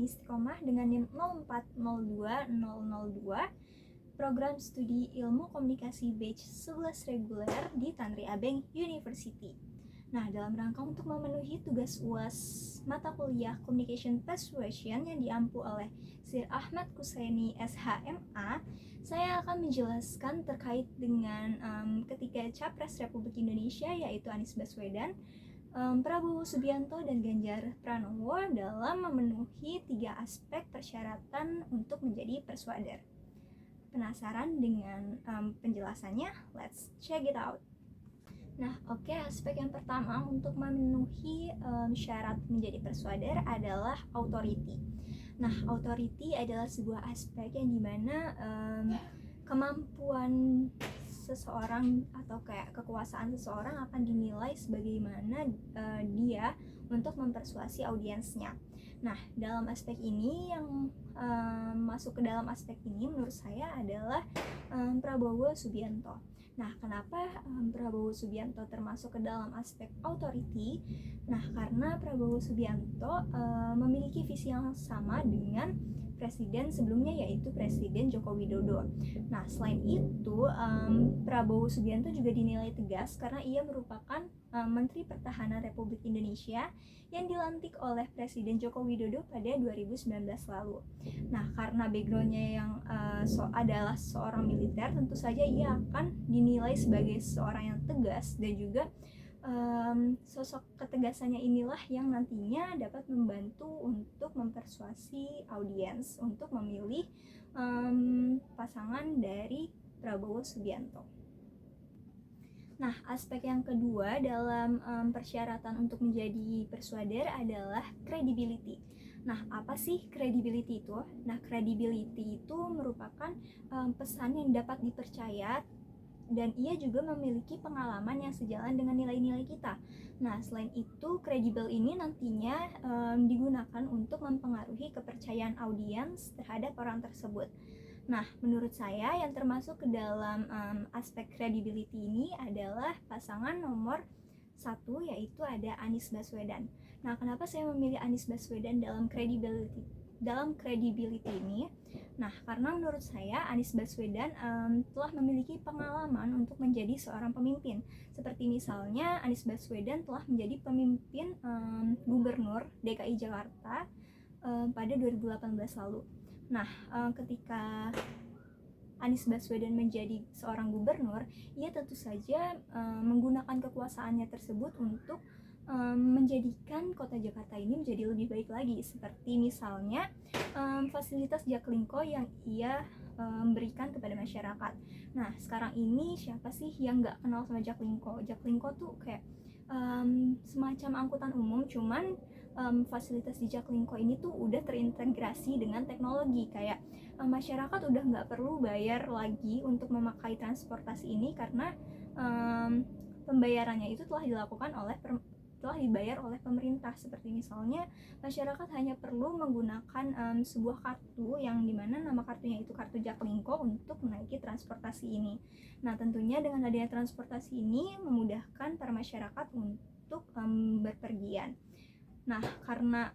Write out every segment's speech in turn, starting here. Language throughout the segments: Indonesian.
ini Istiqomah dengan NIM 0402002, program studi Ilmu Komunikasi Batch 11 reguler di Tanri Abeng University. Nah, dalam rangka untuk memenuhi tugas UAS mata kuliah Communication Persuasion yang diampu oleh Sir Ahmad Kusaini SHMA, saya akan menjelaskan terkait dengan ketiga Capres Republik Indonesia, yaitu Anies Baswedan, Prabowo Subianto, dan Ganjar Pranowo dalam memenuhi 3 aspek persyaratan untuk menjadi persuader. Penasaran dengan penjelasannya? Let's check it out. Nah, aspek yang pertama untuk memenuhi syarat menjadi persuader adalah authority. Nah, authority adalah sebuah aspek yang dimana kemampuan seseorang atau kayak kekuasaan seseorang akan dinilai sebagaimana dia untuk mempersuasi audiensnya. Nah, dalam aspek ini yang masuk ke dalam aspek ini menurut saya adalah Prabowo Subianto. Nah, kenapa Prabowo Subianto termasuk ke dalam aspek authority? Nah, karena Prabowo Subianto memiliki visi yang sama dengan presiden sebelumnya, yaitu Presiden Joko Widodo. Nah, selain itu, Prabowo Subianto juga dinilai tegas karena ia merupakan Menteri Pertahanan Republik Indonesia yang dilantik oleh Presiden Joko Widodo pada 2019 lalu. Nah, karena backgroundnya yang adalah seorang militer, tentu saja ia akan dinilai sebagai seorang yang tegas, dan juga sosok ketegasannya inilah yang nantinya dapat membantu untuk mempersuasi audiens untuk memilih pasangan dari Prabowo Subianto. Nah, aspek yang kedua dalam persyaratan untuk menjadi persuader adalah credibility. Nah, apa sih credibility itu? Nah, credibility itu merupakan pesan yang dapat dipercaya, dan ia juga memiliki pengalaman yang sejalan dengan nilai-nilai kita. Nah, selain itu, credible ini nantinya digunakan untuk mempengaruhi kepercayaan audiens terhadap orang tersebut. Nah, menurut saya yang termasuk ke dalam aspek credibility ini adalah pasangan nomor 1, yaitu ada Anies Baswedan. Nah, kenapa saya memilih Anies Baswedan dalam credibility ini? Nah, karena menurut saya Anies Baswedan telah memiliki pengalaman untuk menjadi seorang pemimpin. Seperti misalnya Anies Baswedan telah menjadi pemimpin Gubernur DKI Jakarta pada 2018 lalu. Nah, ketika Anies Baswedan menjadi seorang gubernur, ia tentu saja menggunakan kekuasaannya tersebut untuk menjadikan kota Jakarta ini menjadi lebih baik lagi, seperti misalnya fasilitas Jaklingko yang ia berikan kepada masyarakat. Nah, sekarang ini siapa sih yang nggak kenal sama Jaklingko? Jaklingko tuh kayak semacam angkutan umum, cuman fasilitas di Jaklingko ini tuh udah terintegrasi dengan teknologi, kayak masyarakat udah nggak perlu bayar lagi untuk memakai transportasi ini karena pembayarannya itu telah dibayar oleh pemerintah. Seperti misalnya masyarakat hanya perlu menggunakan sebuah kartu yang dimana nama kartunya itu kartu Jaklingko untuk menaiki transportasi ini. Nah, tentunya dengan adanya transportasi ini memudahkan para masyarakat untuk berpergian. Nah, karena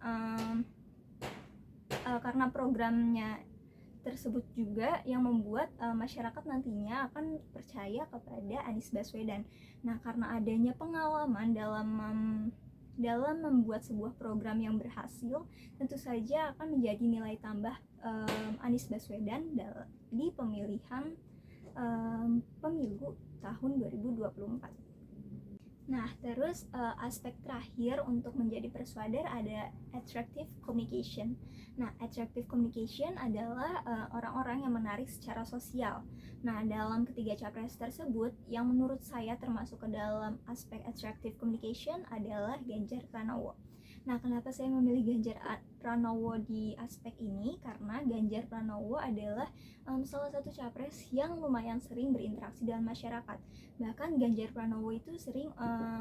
programnya tersebut juga yang membuat masyarakat nantinya akan percaya kepada Anies Baswedan. Nah, karena adanya pengalaman dalam membuat sebuah program yang berhasil, tentu saja akan menjadi nilai tambah Anies Baswedan di pemilihan pemilu tahun 2024. Nah, terus aspek terakhir untuk menjadi persuader ada attractive communication. Nah, attractive communication adalah orang-orang yang menarik secara sosial. Nah, dalam ketiga capres tersebut, yang menurut saya termasuk ke dalam aspek attractive communication adalah Ganjar Pranowo. Nah, kenapa saya memilih Ganjar Pranowo di aspek ini? Karena Ganjar Pranowo adalah salah satu capres yang lumayan sering berinteraksi dengan masyarakat. Bahkan Ganjar Pranowo itu sering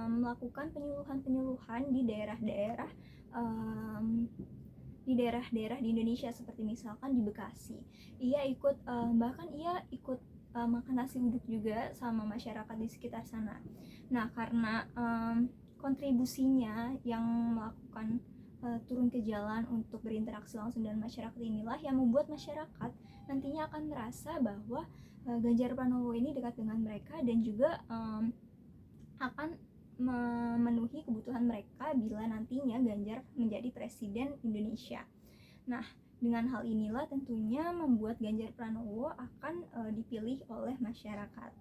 melakukan penyuluhan-penyuluhan di daerah-daerah di Indonesia, seperti misalkan di Bekasi. Ia ikut makan nasi uduk juga sama masyarakat di sekitar sana. Nah, karena kontribusinya yang melakukan turun ke jalan untuk berinteraksi langsung dengan masyarakat inilah yang membuat masyarakat nantinya akan merasa bahwa Ganjar Pranowo ini dekat dengan mereka dan juga akan memenuhi kebutuhan mereka bila nantinya Ganjar menjadi presiden Indonesia. Nah, dengan hal inilah tentunya membuat Ganjar Pranowo akan dipilih oleh masyarakat.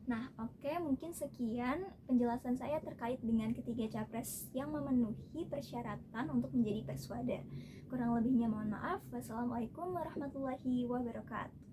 Nah, oke, mungkin sekian penjelasan saya terkait dengan ketiga capres yang memenuhi persyaratan untuk menjadi Perswada. Kurang lebihnya mohon maaf. Wassalamualaikum warahmatullahi wabarakatuh.